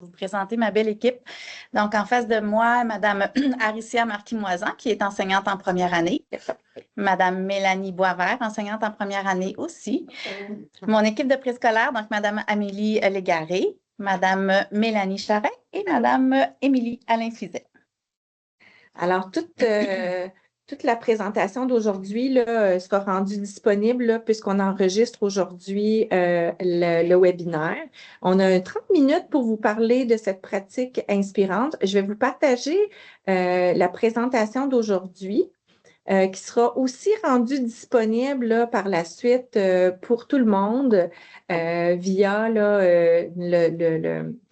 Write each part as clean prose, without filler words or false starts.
vous présenter ma belle équipe. Donc, en face de moi, Mme Aricia Marquis-Moisan, qui est enseignante en première année. Mme Mélanie Boisvert, enseignante en première année aussi. Mon équipe de préscolaire, donc Mme Amélie Légaré, Mme Mélanie Charret et Mme Émilie Alain-Fizet. Alors, toute la présentation d'aujourd'hui sera rendue disponible là, puisqu'on enregistre aujourd'hui le webinaire. On a 30 minutes pour vous parler de cette pratique inspirante. Je vais vous partager la présentation d'aujourd'hui qui sera aussi rendue disponible là, par la suite pour tout le monde via là,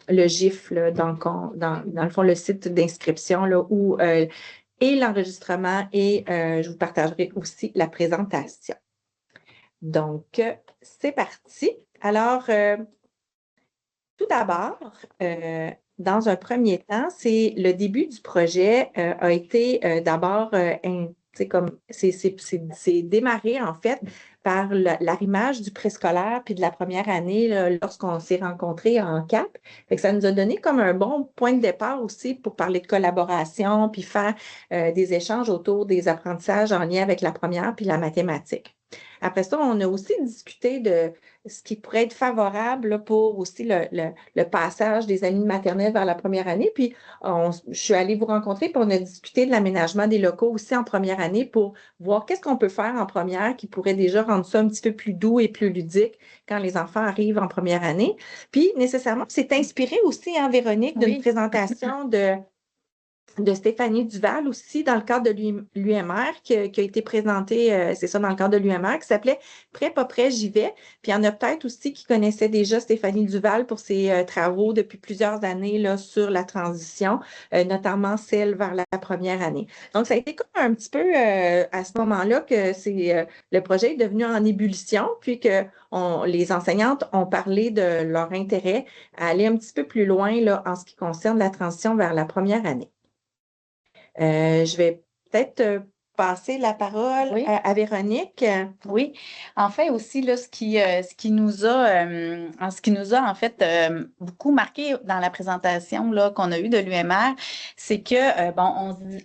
le GIF là, dans le fond, le site d'inscription là, où et l'enregistrement et je vous partagerai aussi la présentation. Donc, c'est parti. Alors, tout d'abord, dans un premier temps, c'est le début du projet a été d'abord, c'est démarré en fait par l'arrimage du préscolaire puis de la première année lorsqu'on s'est rencontrés en CAP. Fait que ça nous a donné comme un bon point de départ aussi pour parler de collaboration puis faire des échanges autour des apprentissages en lien avec la première puis la mathématique. Après ça, on a aussi discuté de ce qui pourrait être favorable là, pour aussi le passage des années de maternelle vers la première année. Puis, je suis allée vous rencontrer, puis on a discuté de l'aménagement des locaux aussi en première année pour voir qu'est-ce qu'on peut faire en première qui pourrait déjà rendre ça un petit peu plus doux et plus ludique quand les enfants arrivent en première année. Puis, nécessairement, c'est inspiré aussi, hein, Véronique, d'une présentation de Stéphanie Duval aussi dans le cadre de l'UMR qui a été présenté, c'est ça, dans le cadre de l'UMR, qui s'appelait « Prêt, pas prêt, j'y vais ». Puis il y en a peut-être aussi qui connaissaient déjà Stéphanie Duval pour ses travaux depuis plusieurs années là, sur la transition, notamment celle vers la première année. Donc, ça a été comme un petit peu à ce moment-là que le projet est devenu en ébullition, puis que les enseignantes ont parlé de leur intérêt à aller un petit peu plus loin là, en ce qui concerne la transition vers la première année. Je vais peut-être passer la parole à Véronique. Oui, en fait aussi, là, ce qui nous a en fait beaucoup marqué dans la présentation là, qu'on a eue de l'UMR, c'est que,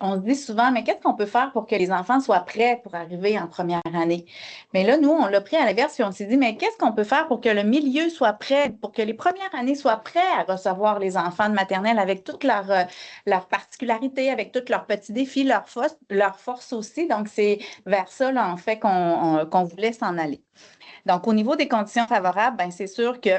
on se dit souvent, mais qu'est-ce qu'on peut faire pour que les enfants soient prêts pour arriver en première année? Mais là, nous, on l'a pris à l'inverse, puis on s'est dit, mais qu'est-ce qu'on peut faire pour que le milieu soit prêt, pour que les premières années soient prêts à recevoir les enfants de maternelle avec toutes leurs particularités, avec tous leurs petits défis, leurs forces aussi. Donc, c'est vers ça, là, en fait, qu'on voulait s'en aller. Donc, au niveau des conditions favorables, ben, c'est sûr que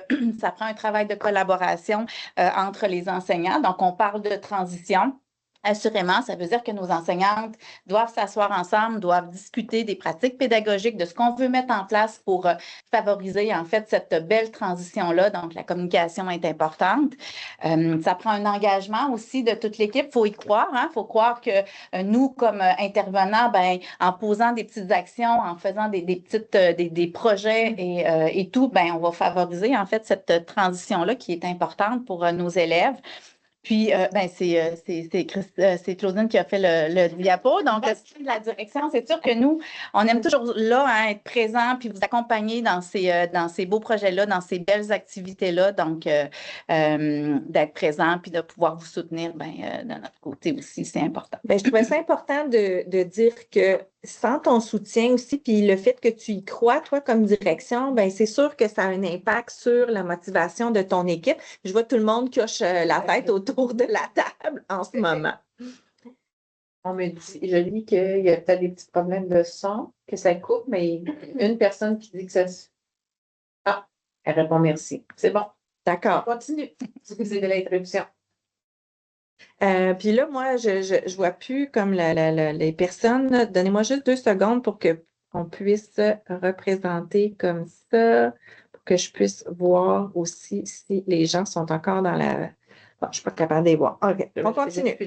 ça prend un travail de collaboration entre les enseignants. Donc, on parle de transition. Assurément, ça veut dire que nos enseignantes doivent s'asseoir ensemble, doivent discuter des pratiques pédagogiques, de ce qu'on veut mettre en place pour favoriser en fait cette belle transition-là. Donc, la communication est importante. Ça prend un engagement aussi de toute l'équipe. Il faut y croire. Il faut croire que nous, comme intervenants, ben, en posant des petites actions, en faisant des projets et tout, ben, on va favoriser en fait cette transition-là qui est importante pour nos élèves. Puis, c'est Claudine qui a fait le diapo. Donc, de la direction, c'est sûr que nous, on aime toujours là être présent puis vous accompagner dans ces beaux projets-là, dans ces belles activités-là. Donc, d'être présent puis de pouvoir vous soutenir de notre côté aussi, c'est important. Je trouvais ça important de dire que sans ton soutien aussi, puis le fait que tu y crois, toi, comme direction, c'est sûr que ça a un impact sur la motivation de ton équipe. Je vois tout le monde qui hoche la tête autour de la table en ce moment. On me dit, je lis qu'il y a peut-être des petits problèmes de son, que ça coupe, mais une personne qui dit que ça... Ah, elle répond merci. C'est bon. D'accord. On continue. C'est de l'interruption. Puis là, moi, je vois plus comme les personnes. Donnez-moi juste 2 secondes pour qu'on puisse représenter comme ça, pour que je puisse voir aussi si les gens sont encore dans la... Bon, je ne suis pas capable de les voir. OK, on continue.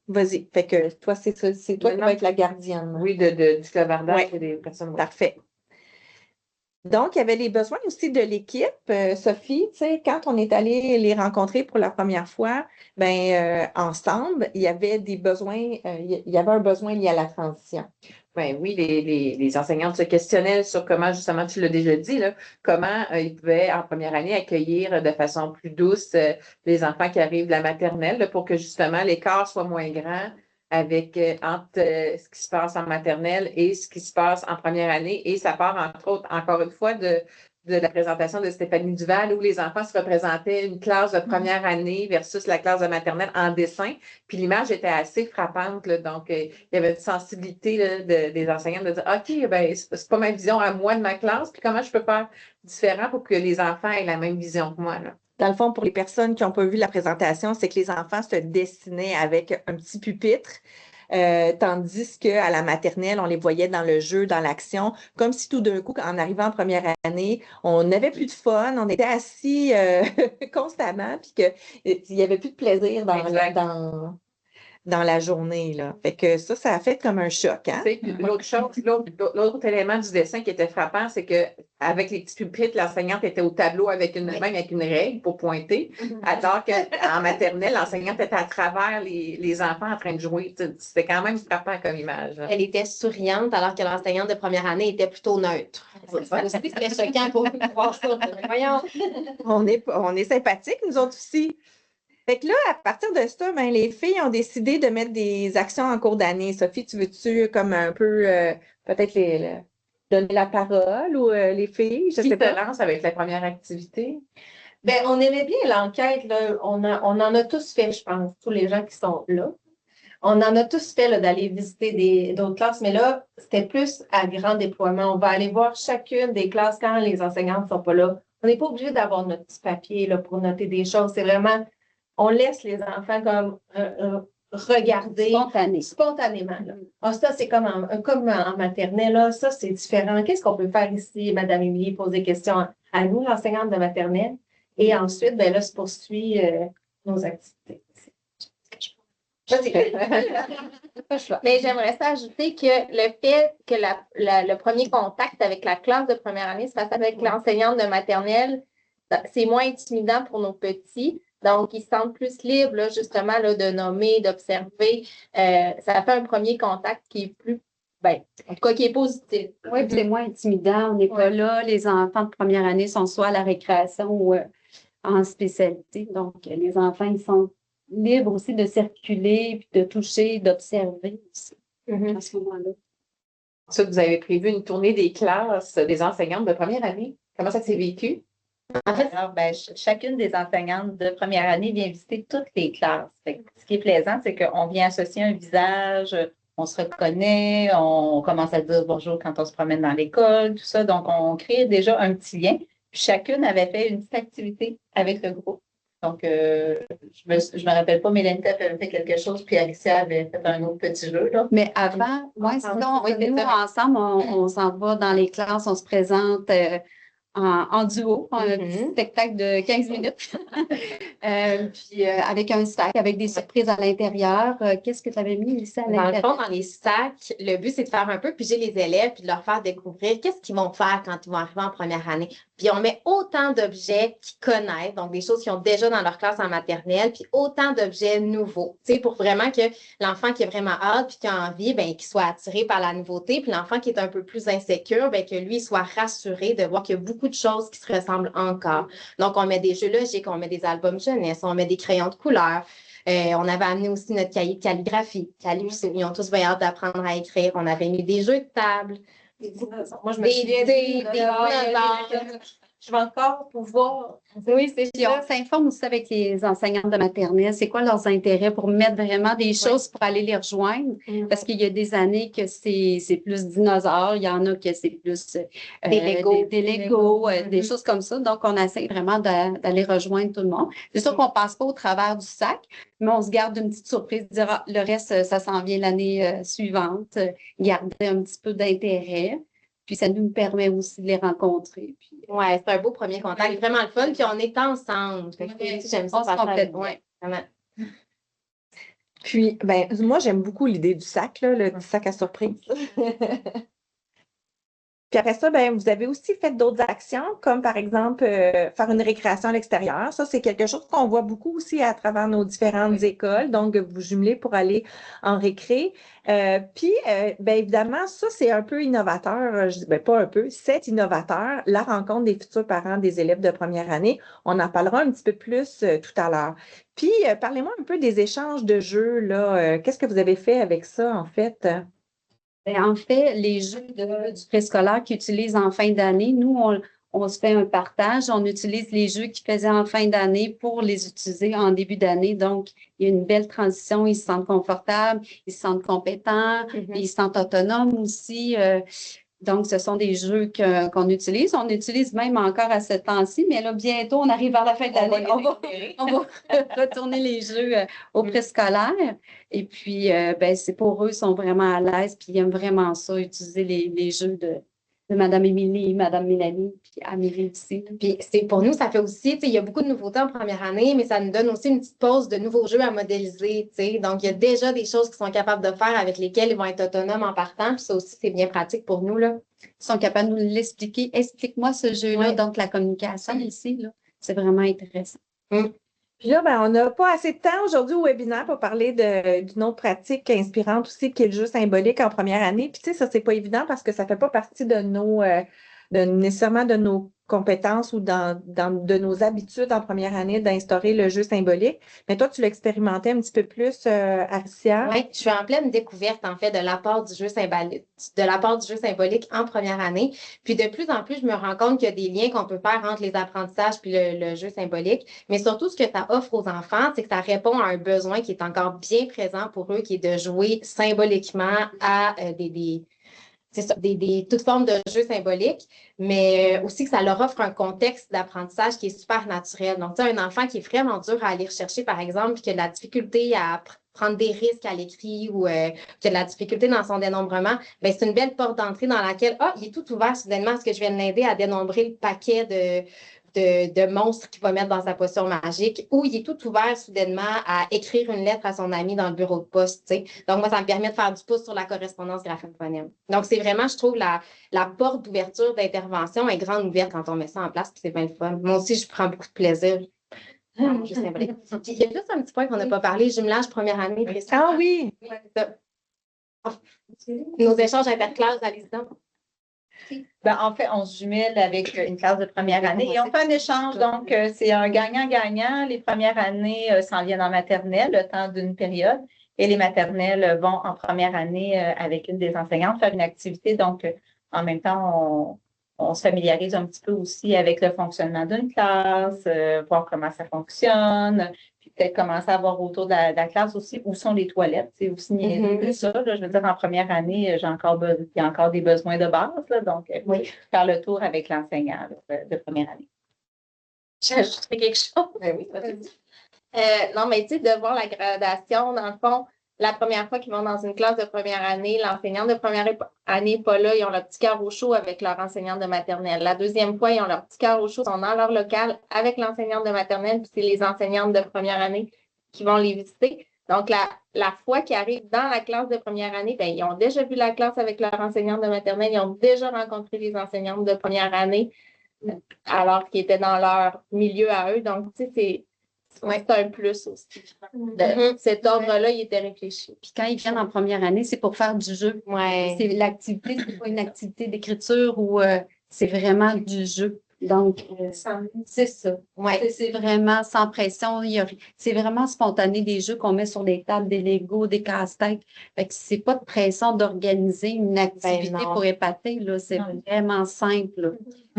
Vas-y. Fait que toi, c'est toi qui vas être la gardienne. Oui, du clavardage et des personnes. Parfait. Donc, il y avait les besoins aussi de l'équipe. Sophie, tu sais, quand on est allé les rencontrer pour la première fois, ensemble, il y avait des besoins, il y avait un besoin lié à la transition. Ben oui, les enseignantes se questionnaient sur comment, justement, tu l'as déjà dit, là, comment ils pouvaient, en première année, accueillir de façon plus douce les enfants qui arrivent de la maternelle là, pour que, justement, l'écart soit moins grand avec entre ce qui se passe en maternelle et ce qui se passe en première année. Et ça part, entre autres, encore une fois, de la présentation de Stéphanie Duval, où les enfants se représentaient une classe de première année versus la classe de maternelle en dessin. Puis l'image était assez frappante, là, donc il y avait une sensibilité là, des enseignants de dire OK, ben, c'est pas ma vision à moi de ma classe, puis comment je peux faire différent pour que les enfants aient la même vision que moi, là. Dans le fond, pour les personnes qui n'ont pas vu la présentation, c'est que les enfants se dessinaient avec un petit pupitre, tandis qu'à la maternelle, on les voyait dans le jeu, dans l'action, comme si tout d'un coup, en arrivant en première année, on n'avait plus de fun, on était assis constamment, puis qu'il n'y avait plus de plaisir dans la journée, là. Fait que ça a fait comme un choc, hein? Tu sais, puis l'autre chose, l'autre élément du dessin qui était frappant, c'est que avec les petits pupitres, l'enseignante était au tableau même avec une règle pour pointer, alors qu'en maternelle, l'enseignante était à travers les enfants en train de jouer. C'était quand même frappant comme image, là. Elle était souriante alors que l'enseignante de première année était plutôt neutre. Ça aussi, c'était choquant pour nous de voir ça. Voyons. On est sympathiques, nous autres aussi. Fait que là, à partir de ça, les filles ont décidé de mettre des actions en cours d'année. Sophie, tu veux-tu comme un peu peut-être donner la parole ou les filles? Je Qui sais te pas. lance avec la première activité? Ben, on aimait bien l'enquête, là. On en a tous fait, je pense, tous les gens qui sont là. On en a tous fait là, d'aller visiter d'autres classes, mais là, c'était plus à grand déploiement. On va aller voir chacune des classes quand les enseignantes ne sont pas là. On n'est pas obligé d'avoir notre petit papier là, pour noter des choses. C'est vraiment, on laisse les enfants comme regarder spontanément. Là. Ah, ça, c'est comme en maternelle, là, ça, c'est différent. Qu'est-ce qu'on peut faire ici, Madame Émilie, poser des questions à nous, l'enseignante de maternelle, et ensuite, ben là, se poursuit nos activités. Mais j'aimerais ça ajouter que le fait que le premier contact avec la classe de première année se fasse avec l'enseignante de maternelle, c'est moins intimidant pour nos petits. Donc, ils se sentent plus libres, là, justement, là, de nommer, d'observer. Ça fait un premier contact qui est plus, en tout cas, qui est positif. Oui, puis c'est moins intimidant. On n'est pas là. Les enfants de première année sont soit à la récréation ou en spécialité. Donc, les enfants, ils sont libres aussi de circuler, puis de toucher, d'observer aussi à ce moment-là. Ça, vous avez prévu une tournée des classes des enseignantes de première année. Comment ça s'est vécu? En fait, alors, chacune des enseignantes de première année vient visiter toutes les classes. Fait que ce qui est plaisant, c'est qu'on vient associer un visage, on se reconnaît, on commence à dire bonjour quand on se promène dans l'école, tout ça. Donc, on crée déjà un petit lien. Puis chacune avait fait une petite activité avec le groupe. Donc, je me rappelle pas, Mélanie avait fait quelque chose, puis Alicia avait fait un autre petit jeu, là. Mais avant, nous, ensemble, on s'en va dans les classes, on se présente en duo, un petit spectacle de 15 minutes. Puis avec un sac, avec des surprises à l'intérieur. Qu'est-ce que tu avais mis ici à l'intérieur? Dans le fond, dans les sacs, le but, c'est de faire un peu piger les élèves puis de leur faire découvrir qu'est-ce qu'ils vont faire quand ils vont arriver en première année. Puis on met autant d'objets qu'ils connaissent, donc des choses qu'ils ont déjà dans leur classe en maternelle, puis autant d'objets nouveaux, tu sais, pour vraiment que l'enfant qui a vraiment hâte puis qui a envie, qu'il soit attiré par la nouveauté, puis l'enfant qui est un peu plus insécure, que lui soit rassuré de voir qu'il y a beaucoup de choses qui se ressemblent encore. Donc, on met des jeux logiques, on met des albums jeunesse, on met des crayons de couleur. On avait amené aussi notre cahier de calligraphie. Ils ont tous bien hâte d'apprendre à écrire. On avait mis des jeux de table. Moi, je me souviens des dinosaures. Je vais encore pouvoir. Oui, c'est sûr. On s'informe aussi avec les enseignantes de maternelle. C'est quoi leurs intérêts pour mettre vraiment des choses pour aller les rejoindre? Parce qu'il y a des années que c'est plus dinosaures. Il y en a que c'est plus des Legos. Des Legos, des choses comme ça. Donc, on essaie vraiment d'aller rejoindre tout le monde. C'est sûr qu'on ne passe pas au travers du sac, mais on se garde une petite surprise, dire le reste, ça s'en vient l'année suivante. Garder un petit peu d'intérêt. Puis ça nous permet aussi de les rencontrer. Oui, c'est un beau premier contact, vraiment le fun. Puis on est ensemble. J'aime ça. On se complète. Ouais, vraiment. Puis, moi, j'aime beaucoup l'idée du sac, là, le petit sac à surprise. Puis après ça, ben, vous avez aussi fait d'autres actions, comme par exemple faire une récréation à l'extérieur. Ça, c'est quelque chose qu'on voit beaucoup aussi à travers nos différentes écoles. Donc, vous jumelez pour aller en récré. Puis, ben, évidemment, ça, c'est un peu innovateur. Je dis, ben, pas un peu, c'est innovateur, la rencontre des futurs parents des élèves de première année. On en parlera un petit peu plus tout à l'heure. Puis, parlez-moi un peu des échanges de jeux, là. Qu'est-ce que vous avez fait avec ça, en fait? Ben, en fait, les jeux du préscolaire qu'ils utilisent en fin d'année, nous, on se fait un partage. On utilise les jeux qu'ils faisaient en fin d'année pour les utiliser en début d'année. Donc, il y a une belle transition. Ils se sentent confortables, ils se sentent compétents, ils se sentent autonomes aussi. Donc, ce sont des jeux qu'on utilise. On utilise même encore à ce temps-ci, mais là, bientôt, on arrive vers la fin de l'année. On va retourner les jeux au préscolaire. Et puis, ben, c'est pour eux, ils sont vraiment à l'aise, puis ils aiment vraiment ça, utiliser les jeux de Mme Émilie, Mme Mélanie, puis Amélie aussi. Puis pour nous, ça fait aussi, tu sais, il y a beaucoup de nouveautés en première année, mais ça nous donne aussi une petite pause de nouveaux jeux à modéliser, tu sais. Donc, il y a déjà des choses qu'ils sont capables de faire avec lesquelles ils vont être autonomes en partant. Puis ça aussi, c'est bien pratique pour nous, là. Ils sont capables de nous l'expliquer. Explique-moi ce jeu-là. Oui. Donc, la communication ici, là, c'est vraiment intéressant. Puis là, ben, on n'a pas assez de temps aujourd'hui au webinaire pour parler d'une autre pratique inspirante aussi, qui est le jeu symbolique en première année. Puis tu sais, ça, c'est pas évident parce que ça fait pas partie de nécessairement de nos compétences ou de nos habitudes en première année d'instaurer le jeu symbolique. Mais toi, tu l'expérimentais un petit peu plus, Arcia. Oui, je suis en pleine découverte, en fait, de l'apport du jeu symbolique en première année. Puis de plus en plus, je me rends compte qu'il y a des liens qu'on peut faire entre les apprentissages puis le jeu symbolique. Mais surtout, ce que ça offre aux enfants, c'est que ça répond à un besoin qui est encore bien présent pour eux, qui est de jouer symboliquement à c'est ça, toutes formes de jeux symboliques, mais aussi que ça leur offre un contexte d'apprentissage qui est super naturel. Donc, tu sais, un enfant qui est vraiment dur à aller rechercher, par exemple, puis qui a de la difficulté à prendre des risques à l'écrit ou qui a de la difficulté dans son dénombrement, bien, c'est une belle porte d'entrée dans laquelle, il est tout ouvert soudainement à ce que je viens de l'aider à dénombrer le paquet de monstres qu'il va mettre dans sa potion magique, ou il est tout ouvert soudainement à écrire une lettre à son ami dans le bureau de poste. T'sais. Donc, moi, ça me permet de faire du pouce sur la correspondance graphème-phonème. Donc, c'est vraiment, je trouve, la porte d'ouverture d'intervention est grande ouverte quand on met ça en place, puis c'est bien le fun. Moi aussi, je prends beaucoup de plaisir. Juste symbolique. Puis, il y a juste un petit point qu'on n'a pas parlé, jumelage première année. Ah oui! Nos échanges interclasses à l'ISDAN. Ben, en fait, on se jumelle avec une classe de première année et on fait un échange. Donc, c'est un gagnant-gagnant. Les premières années s'en viennent en maternelle, le temps d'une période, et les maternelles vont en première année avec une des enseignantes faire une activité. Donc, en même temps, on se familiarise un petit peu aussi avec le fonctionnement d'une classe, voir comment ça fonctionne, puis peut-être commencer à voir autour de la classe aussi où sont les toilettes. C'est aussi niaiseux ça. Là, je veux dire, en première année, il y a encore des besoins de base. Là, donc, faire le tour avec l'enseignant de première année. J'ajouterais quelque chose. Ben oui, non, mais tu sais, de voir la gradation, dans le fond, la première fois qu'ils vont dans une classe de première année, l'enseignante de première année n'est pas là, ils ont leur petit cœur au chaud avec leur enseignante de maternelle. La deuxième fois, ils ont leur petit cœur au chaud, ils sont dans leur local avec l'enseignante de maternelle, puis c'est les enseignantes de première année qui vont les visiter. Donc, la fois qu'ils arrivent dans la classe de première année, bien, ils ont déjà vu la classe avec leur enseignante de maternelle, ils ont déjà rencontré les enseignantes de première année, alors qu'ils étaient dans leur milieu à eux. Donc, tu sais, c'est un plus aussi. Cet ordre-là, il était réfléchi. Puis quand ils viennent en première année, c'est pour faire du jeu. Ouais. C'est l'activité, c'est pas une activité d'écriture ou c'est vraiment du jeu. Donc, c'est ça. Ouais. C'est vraiment sans pression. C'est vraiment spontané des jeux qu'on met sur les tables, des Legos, des casse-têtes. Fait que c'est pas de pression d'organiser une activité pour épater. Là. C'est vraiment simple. Là.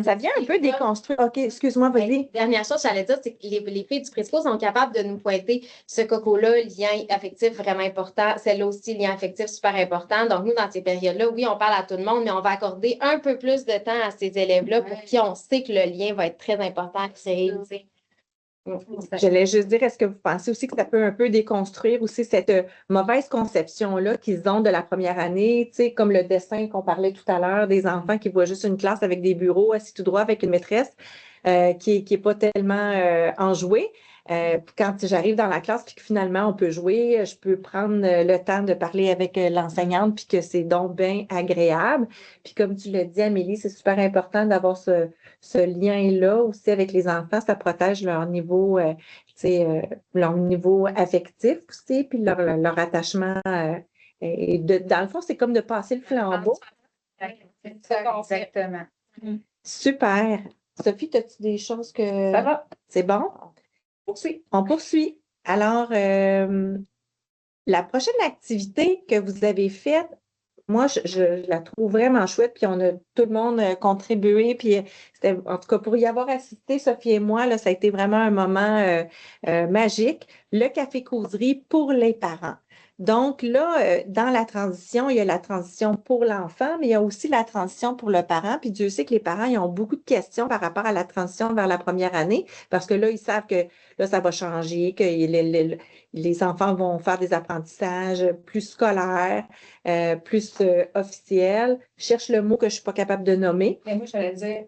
Ça vient un peu déconstruire. OK, excuse-moi, vas-y. Dernière chose, j'allais dire, c'est que les filles du Presco sont capables de nous pointer ce coco-là, lien affectif vraiment important, celle-là aussi, lien affectif super important. Donc, nous, dans ces périodes-là, oui, on parle à tout le monde, mais on va accorder un peu plus de temps à ces élèves-là pour qui on sait que le lien va être très important à créer. J'allais juste dire, est-ce que vous pensez aussi que ça peut un peu déconstruire aussi cette mauvaise conception-là qu'ils ont de la première année, tu sais, comme le dessin qu'on parlait tout à l'heure, des enfants qui voient juste une classe avec des bureaux assis tout droit avec une maîtresse. qui est pas tellement enjoué. Quand j'arrive dans la classe puis que finalement on peut jouer, je peux prendre le temps de parler avec l'enseignante puis que c'est donc bien agréable. Puis comme tu l'as dit, Amélie, c'est super important d'avoir ce lien-là aussi avec les enfants. Ça protège leur niveau, leur niveau affectif aussi, puis leur attachement. Dans le fond, c'est comme de passer le flambeau. Exactement. Super. Sophie, as-tu des choses que... Ça va. C'est bon? Poursuis. On poursuit. Alors, la prochaine activité que vous avez faite, moi, je la trouve vraiment chouette, puis on a tout le monde contribué, puis c'était, en tout cas, pour y avoir assisté, Sophie et moi, là, ça a été vraiment un moment magique. Le café-causerie pour les parents. Donc là, dans la transition, il y a la transition pour l'enfant, mais il y a aussi la transition pour le parent. Puis Dieu sait que les parents, ils ont beaucoup de questions par rapport à la transition vers la première année, parce que là, ils savent que là, ça va changer, que les enfants vont faire des apprentissages plus scolaires, plus officiels. Je cherche le mot que je ne suis pas capable de nommer. Mais moi, j'allais dire,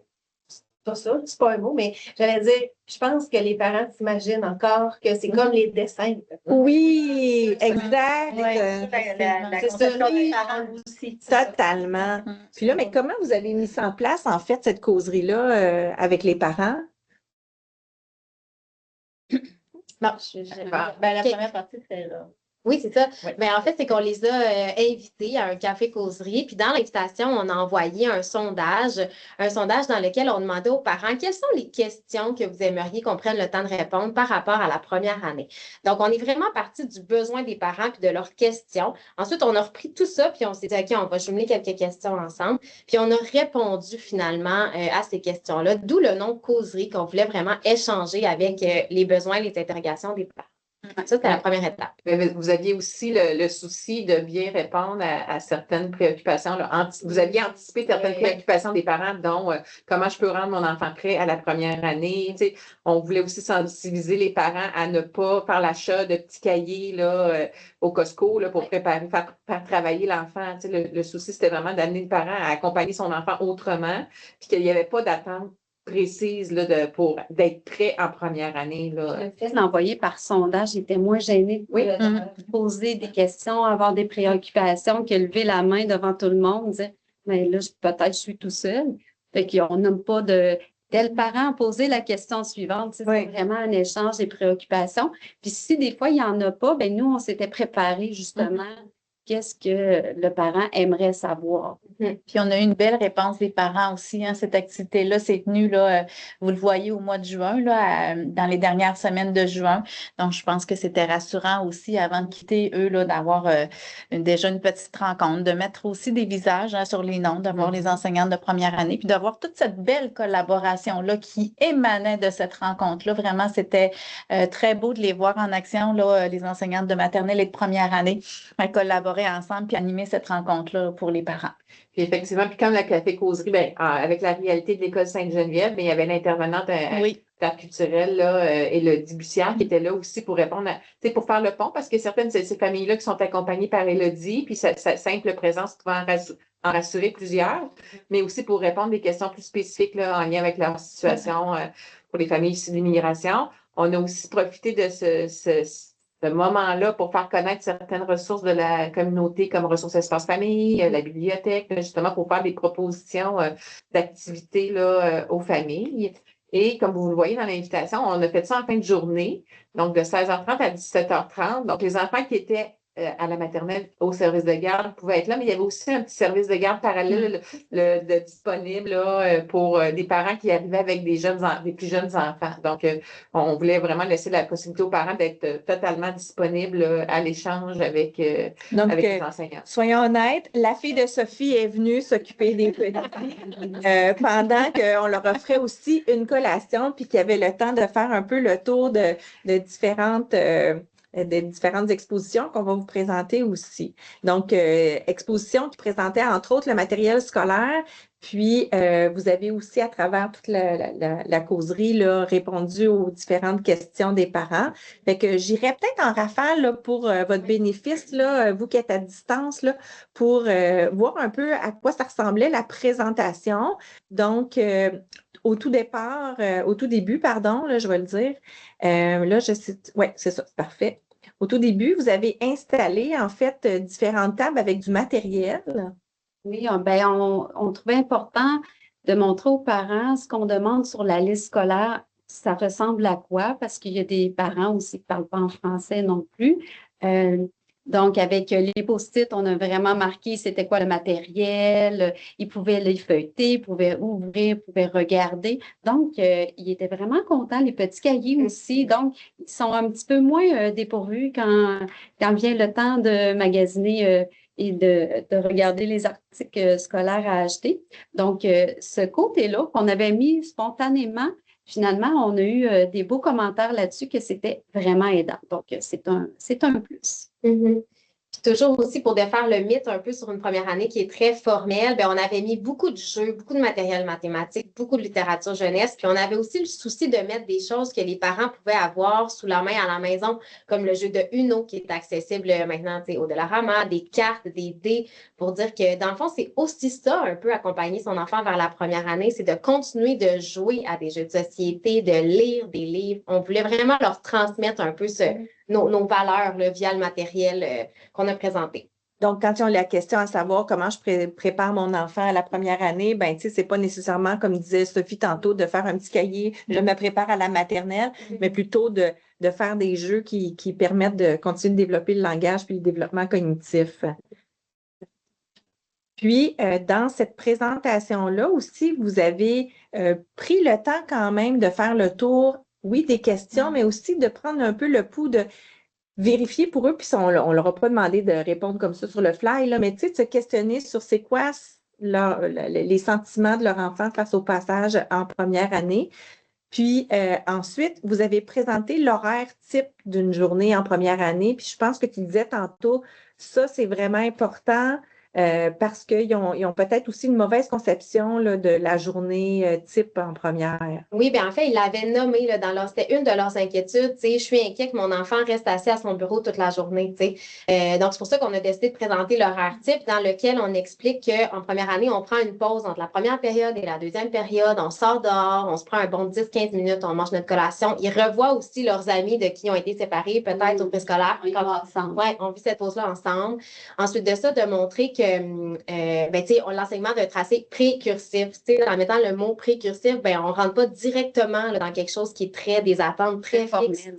pas ça, c'est pas un mot, mais j'allais dire, je pense que les parents s'imaginent encore que c'est comme les dessins. Oui, exact. Oui, la C'est ça, conception les des parents parents. aussi. Totalement. Puis là, mais comment vous avez mis ça en place, en fait, cette causerie-là avec les parents? Non, La OK. première partie, c'est là. Oui, c'est ça. Oui. Ben, en fait, c'est qu'on les a invités à un café-causerie. Puis dans l'invitation, on a envoyé un sondage dans lequel on demandait aux parents quelles sont les questions que vous aimeriez qu'on prenne le temps de répondre par rapport à la première année. Donc, on est vraiment parti du besoin des parents puis de leurs questions. Ensuite, on a repris tout ça, puis on s'est dit, OK, on va jumeler quelques questions ensemble. Puis on a répondu finalement à ces questions-là, d'où le nom causerie, qu'on voulait vraiment échanger avec les besoins, les interrogations des parents. Ça, c'était la première étape. Mais vous aviez aussi le souci de bien répondre à certaines préoccupations. Là. Vous aviez anticipé certaines préoccupations des parents, dont comment je peux rendre mon enfant prêt à la première année. Tu sais, on voulait aussi sensibiliser les parents à ne pas faire l'achat de petits cahiers là, au Costco là, pour préparer, faire travailler l'enfant. Tu sais, le souci, c'était vraiment d'amener le parent à accompagner son enfant autrement, puis qu'il n'y avait pas d'attente précise là, pour d'être prêt en première année. Là. Le fait de l'envoyer par sondage, j'étais moins gênée de poser des questions, avoir des préoccupations, que lever la main devant tout le monde, dire, mais là, peut-être je suis tout seul. Fait qu'on nomme pas de tel parent poser la question suivante. C'est vraiment un échange des préoccupations. Puis si des fois, il n'y en a pas, ben nous, on s'était préparé justement. Qu'est-ce que le parent aimerait savoir? Puis on a eu une belle réponse des parents aussi. Hein, cette activité-là s'est tenue, là, vous le voyez, au mois de juin, là, dans les dernières semaines de juin. Donc, je pense que c'était rassurant aussi avant de quitter, eux, là, d'avoir déjà une petite rencontre, de mettre aussi des visages hein, sur les noms, d'avoir les enseignantes de première année, puis d'avoir toute cette belle collaboration-là qui émanait de cette rencontre-là. Vraiment, c'était très beau de les voir en action, là, les enseignantes de maternelle et de première année, collaborer ensemble puis animer cette rencontre-là pour les parents. Puis effectivement, puis comme la café-causerie, ben, avec la réalité de l'école Sainte-Geneviève, ben, il y avait l'intervenante culturelle là, et le Dibussière qui était là aussi pour répondre pour faire le pont, parce que certaines de ces familles-là qui sont accompagnées par Élodie, puis sa simple présence pouvant en rassurer plusieurs, mais aussi pour répondre des questions plus spécifiques là, en lien avec leur situation pour les familles issues de l'immigration. On a aussi profité de ce moment-là pour faire connaître certaines ressources de la communauté comme Ressources Espace Famille, la bibliothèque, justement pour faire des propositions d'activités là, aux familles. Et comme vous le voyez dans l'invitation, on a fait ça en fin de journée, donc de 16h30 à 17h30. Donc les enfants qui étaient à la maternelle au service de garde pouvaient être là, mais il y avait aussi un petit service de garde parallèle disponible là, pour des parents qui arrivaient avec des plus jeunes enfants. Donc, on voulait vraiment laisser la possibilité aux parents d'être totalement disponibles à l'échange avec les enseignants. Soyons honnêtes, la fille de Sophie est venue s'occuper des petits pendant qu'on leur offrait aussi une collation, puis qu'il y avait le temps de faire un peu le tour de différentes expositions qu'on va vous présenter aussi. Donc, expositions qui présentaient entre autres le matériel scolaire, Puis, vous avez aussi, à travers toute la causerie, là, répondu aux différentes questions des parents. Fait que j'irai peut-être en rafale là, pour votre bénéfice, là, vous qui êtes à distance, là, pour voir un peu à quoi ça ressemblait la présentation. Donc, au tout début, pardon, là, je vais le dire. Là, oui, c'est ça, c'est parfait. Au tout début, vous avez installé, en fait, différentes tables avec du matériel. Oui, on trouvait important de montrer aux parents ce qu'on demande sur la liste scolaire, ça ressemble à quoi, parce qu'il y a des parents aussi qui ne parlent pas en français non plus. Donc, avec les post-it, on a vraiment marqué c'était quoi le matériel, ils pouvaient les feuilleter, ils pouvaient ouvrir, ils pouvaient regarder. Donc, ils étaient vraiment contents, les petits cahiers aussi. Donc, ils sont un petit peu moins dépourvus quand vient le temps de magasiner et de regarder les articles scolaires à acheter. Donc, ce côté-là qu'on avait mis spontanément, finalement, on a eu des beaux commentaires là-dessus que c'était vraiment aidant. Donc, c'est un plus. Mhm. Puis toujours aussi pour défaire le mythe un peu sur une première année qui est très formelle, bien, on avait mis beaucoup de jeux, beaucoup de matériel mathématique, beaucoup de littérature jeunesse, puis on avait aussi le souci de mettre des choses que les parents pouvaient avoir sous la main à la maison, comme le jeu de Uno qui est accessible maintenant au Dollarama, des cartes, des dés, pour dire que dans le fond, c'est aussi ça un peu accompagner son enfant vers la première année, c'est de continuer de jouer à des jeux de société, de lire des livres. On voulait vraiment leur transmettre un peu nos valeurs là, via le matériel qu'on a présenté. Donc, quand ils ont la question à savoir comment je prépare mon enfant à la première année, ben, tu sais, c'est pas nécessairement, comme disait Sophie tantôt, de faire un petit cahier, je me prépare à la maternelle, mais plutôt de faire des jeux qui permettent de continuer de développer le langage puis le développement cognitif. Puis, dans cette présentation-là aussi, vous avez pris le temps quand même de faire le tour, oui, des questions, mais aussi de prendre un peu le pouls de vérifier pour eux, puis on leur a pas demandé de répondre comme ça sur le fly, là, mais tu sais, de se questionner sur c'est quoi les sentiments de leur enfant face au passage en première année. Puis ensuite, vous avez présenté l'horaire type d'une journée en première année. Puis je pense que tu disais tantôt, ça, c'est vraiment important parce qu'ils ont peut-être aussi une mauvaise conception là, de la journée type en première. Oui, bien en fait, ils l'avaient nommé là, c'était une de leurs inquiétudes. Je suis inquiet que mon enfant reste assis à son bureau toute la journée. Donc, c'est pour ça qu'on a décidé de présenter l'horaire type dans lequel on explique qu'en première année, on prend une pause entre la première période et la deuxième période. On sort dehors, on se prend un bon 10-15 minutes, on mange notre collation. Ils revoient aussi leurs amis de qui ont été séparés, peut-être au préscolaire. On y va ensemble. Oui, on vit cette pause-là ensemble. Ensuite de ça, de montrer que l'enseignement d'un tracé précursif. En mettant le mot précursif, ben, on ne rentre pas directement là, dans quelque chose qui est des attentes très fixes.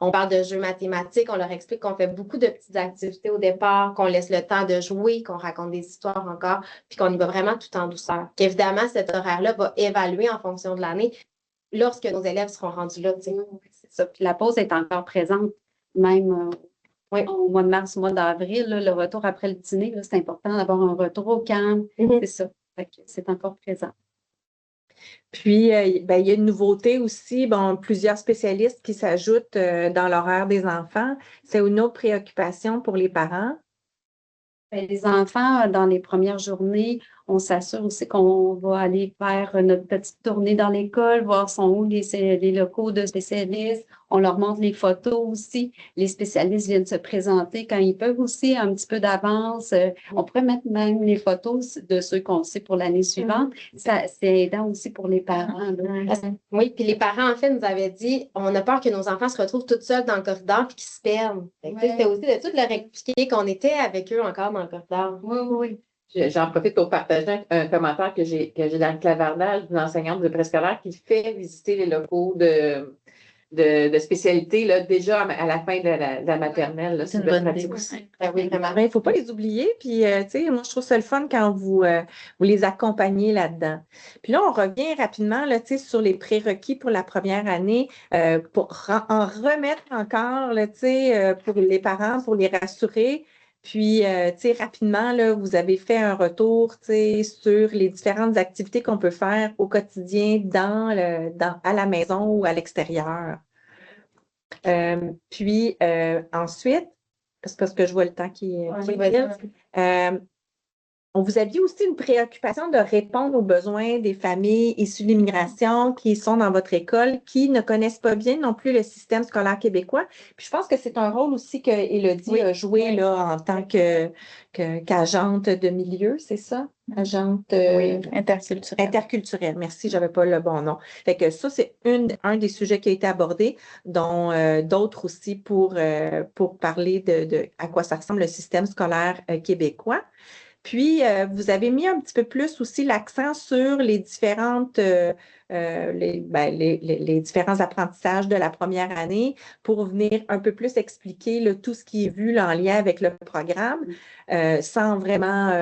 On parle de jeux mathématiques, on leur explique qu'on fait beaucoup de petites activités au départ, qu'on laisse le temps de jouer, qu'on raconte des histoires encore, puis qu'on y va vraiment tout en douceur. Qu'évidemment, cet horaire-là va évaluer en fonction de l'année lorsque nos élèves seront rendus là. C'est ça. Puis la pause est encore présente, même au mois de mars, au mois d'avril, le retour après le dîner, c'est important d'avoir un retour au calme. C'est ça. C'est encore présent. Puis, ben, il y a une nouveauté aussi, bon, plusieurs spécialistes qui s'ajoutent dans l'horaire des enfants. C'est une autre préoccupation pour les parents. Les enfants, dans les premières journées, on s'assure aussi qu'on va aller faire notre petite tournée dans l'école, voir sont où les locaux de spécialistes. On leur montre les photos aussi. Les spécialistes viennent se présenter quand ils peuvent aussi, un petit peu d'avance. On pourrait mettre même les photos de ceux qu'on sait pour l'année suivante. C'est aidant aussi pour les parents. Oui, puis les parents, en fait, nous avaient dit on a peur que nos enfants se retrouvent toutes seuls dans le corridor et qu'ils se perdent. C'était aussi de tout leur expliquer qu'on était avec eux encore dans le corridor. Oui. J'en profite pour partager un commentaire que j'ai dans le clavardage d'une enseignante de préscolaire qui fait visiter les locaux de spécialité là, déjà à la fin de la maternelle. Là, C'est une bonne idée aussi. Oui, vraiment. Il ne faut pas les oublier. Puis, tu sais, moi, je trouve ça le fun quand vous les accompagnez là-dedans. Puis là, on revient rapidement là, tu sais, sur les prérequis pour la première année pour en remettre encore là, tu sais, pour les parents, pour les rassurer. Puis, tu sais, rapidement, là, vous avez fait un retour, tu sais, sur les différentes activités qu'on peut faire au quotidien à la maison ou à l'extérieur. Puis, ensuite, c'est parce que je vois le temps qui Oui, vas-y. vous aviez aussi une préoccupation de répondre aux besoins des familles issues de l'immigration qui sont dans votre école, qui ne connaissent pas bien non plus le système scolaire québécois. Puis je pense que c'est un rôle aussi que Élodie a joué là, en tant qu'agente de milieu, c'est ça? Agente interculturelle. Merci, j'avais pas le bon nom. Fait que ça, c'est un des sujets qui a été abordé, dont d'autres aussi pour parler de à quoi ça ressemble le système scolaire québécois. Puis, vous avez mis un petit peu plus aussi l'accent sur les différentes, les différents apprentissages de la première année pour venir un peu plus expliquer là, tout ce qui est vu là, en lien avec le programme, sans vraiment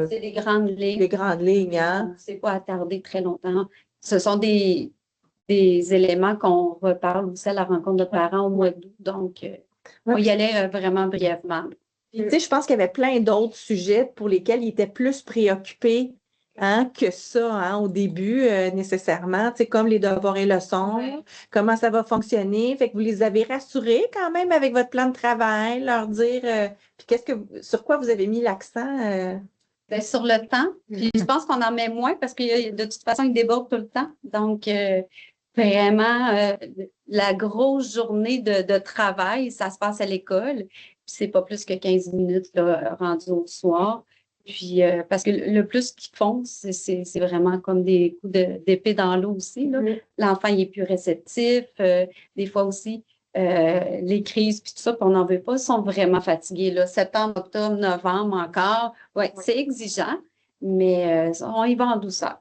C'est des grandes lignes. les grandes lignes. Hein? On ne s'est pas attardé très longtemps. Ce sont des éléments qu'on reparle aussi à la rencontre de parents au mois d'août. Donc, on y allait vraiment brièvement. Puis, tu sais, je pense qu'il y avait plein d'autres sujets pour lesquels ils étaient plus préoccupés que ça au début, nécessairement, tu sais, comme les devoirs et leçons, comment ça va fonctionner. Fait que vous les avez rassurés quand même avec votre plan de travail, leur dire puis sur quoi vous avez mis l'accent? Ben, sur le temps. Puis je pense qu'on en met moins parce que de toute façon, ils débordent tout le temps. Donc, vraiment, la grosse journée de travail, ça se passe à l'école. Puis c'est pas plus que 15 minutes là, rendu au soir. Puis parce que le plus qu'ils font, c'est vraiment comme des coups d'épée dans l'eau aussi. Là. L'enfant, il est plus réceptif. Des fois aussi, les crises puis tout ça, puis on n'en veut pas, ils sont vraiment fatigués. Là. Septembre, octobre, novembre encore. Ouais, c'est exigeant, mais on y va en douceur.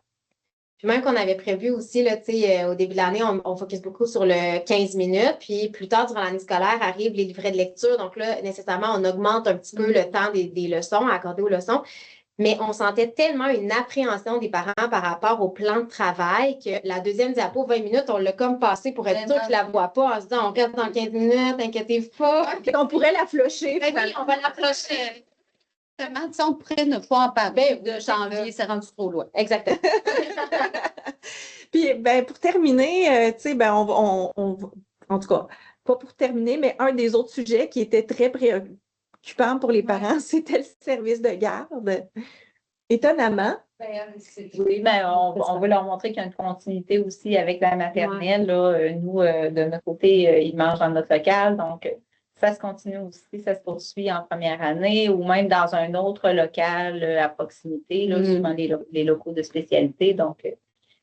Puis même qu'on avait prévu aussi, là, au début de l'année, on focus beaucoup sur le 15 minutes. Puis plus tard, durant l'année scolaire, arrivent les livrets de lecture. Donc là, nécessairement, on augmente un petit peu le temps des leçons, accordé aux leçons. Mais on sentait tellement une appréhension des parents par rapport au plan de travail que la deuxième diapo, 20 minutes, on l'a comme passé pour être sûr qu'ils ne la voient pas en se disant on reste dans 15 minutes, inquiétez-vous pas. On pourrait la flusher. Oui, on va la flusher. On pourrait ne pas en parler de janvier, c'est rendu trop loin. Exactement. Puis, pour terminer, tu sais, en tout cas, pas pour terminer, mais un des autres sujets qui était très préoccupant pour les parents, c'était le service de garde. Étonnamment. Oui, on veut leur montrer qu'il y a une continuité aussi avec la maternelle. Là, nous, de notre côté, ils mangent dans notre local, donc ça se continue aussi, ça se poursuit en première année ou même dans un autre local à proximité, là, souvent les locaux de spécialité. Donc,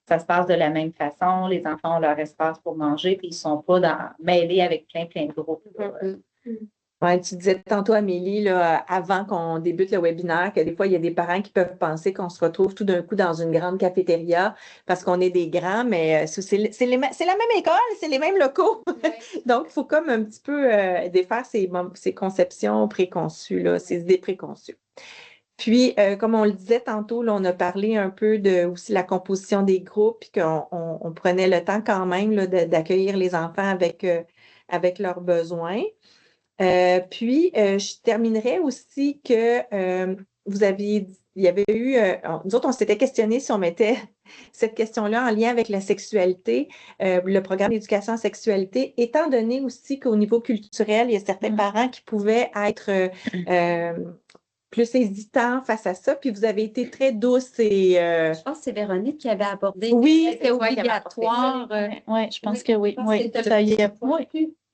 ça se passe de la même façon. Les enfants ont leur espace pour manger, puis ils ne sont pas mêlés avec plein de groupes. Ouais, tu disais tantôt, Amélie, là, avant qu'on débute le webinaire, que des fois, il y a des parents qui peuvent penser qu'on se retrouve tout d'un coup dans une grande cafétéria parce qu'on est des grands, mais c'est la même école, c'est les mêmes locaux. Donc, il faut comme un petit peu défaire ces conceptions préconçues, là, ces idées préconçues. Puis, comme on le disait tantôt, là, on a parlé un peu de aussi la composition des groupes, puis qu'on prenait le temps quand même là, d'accueillir les enfants avec leurs besoins. Puis, je terminerai aussi que il y avait eu, nous autres, on s'était questionné si on mettait cette question-là en lien avec la sexualité, le programme d'éducation en sexualité, étant donné aussi qu'au niveau culturel, il y a certains parents qui pouvaient être plus hésitants face à ça, puis vous avez été très douce et... Je pense que c'est Véronique qui avait abordé. Oui, c'était obligatoire. Oui, je pense que oui. Oui, Ça y est.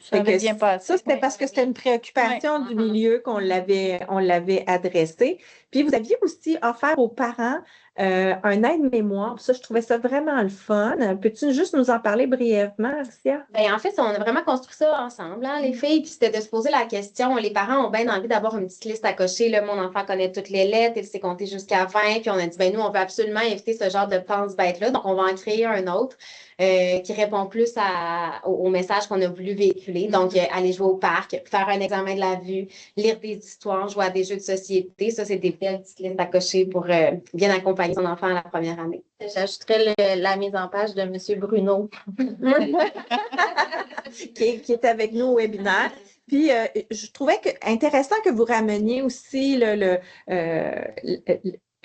Ça avait bien passé. Ça, c'était parce que c'était une préoccupation du milieu qu'on l'avait adressé. Puis, vous aviez aussi offert aux parents un aide-mémoire. Ça, je trouvais ça vraiment le fun. Peux-tu juste nous en parler brièvement, Arcia? En fait, on a vraiment construit ça ensemble, les filles. Puis c'était de se poser la question. Les parents ont bien envie d'avoir une petite liste à cocher. Là, mon enfant connaît toutes les lettres, il sait compter jusqu'à 20. Puis on a dit, nous, on veut absolument éviter ce genre de pense-bête-là. Donc, on va en créer un autre. Qui répond plus au message qu'on a voulu véhiculer. Donc, aller jouer au parc, faire un examen de la vue, lire des histoires, jouer à des jeux de société. Ça, c'est des belles petites listes à cocher pour bien accompagner son enfant à la première année. J'ajouterais la mise en page de M. Bruno. qui est avec nous au webinaire. Puis, je trouvais intéressant que vous rameniez aussi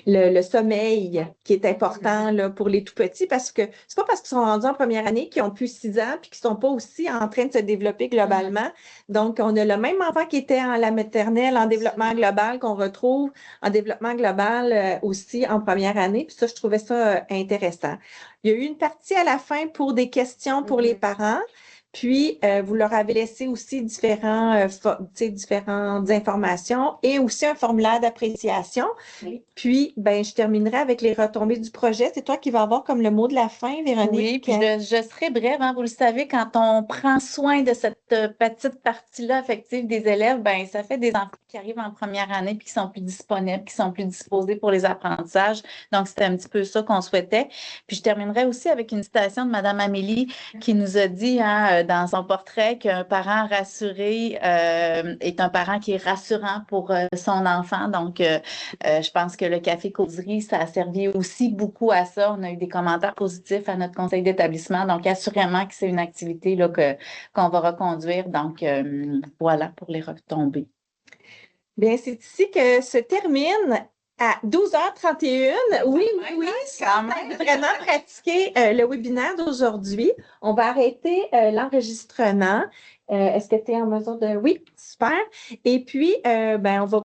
le sommeil qui est important là, pour les tout petits parce que c'est pas parce qu'ils sont rendus en première année qu'ils ont plus 6 ans puis qu'ils sont pas aussi en train de se développer globalement. Donc, on a le même enfant qui était en la maternelle, en développement global, qu'on retrouve en développement global aussi en première année. Puis ça, je trouvais ça intéressant. Il y a eu une partie à la fin pour des questions pour les parents. Puis, vous leur avez laissé aussi différentes informations et aussi un formulaire d'appréciation. Oui. Puis, ben, je terminerai avec les retombées du projet. C'est toi qui vas avoir comme le mot de la fin, Véronique. Oui, puis je serai brève, hein, vous le savez, quand on prend soin de cette petite partie-là affective des élèves, ben ça fait des enfants qui arrivent en première année puis qui sont plus disponibles, qui sont plus disposés pour les apprentissages. Donc, c'était un petit peu ça qu'on souhaitait. Puis, je terminerai aussi avec une citation de Madame Amélie qui nous a dit hein, dans son portrait qu'un parent rassuré est un parent qui est rassurant pour son enfant. Donc, je pense que le café causerie, ça a servi aussi beaucoup à ça. On a eu des commentaires positifs à notre conseil d'établissement. Donc, assurément que c'est une activité là, qu'on va reconduire. Donc, voilà pour les retombées. Bien, c'est ici que se termine à 12h31. Oui, quand même. Vraiment pratiquer le webinaire d'aujourd'hui. On va arrêter l'enregistrement. Est-ce que tu es en mesure de... Oui, super. Et puis, ben, on va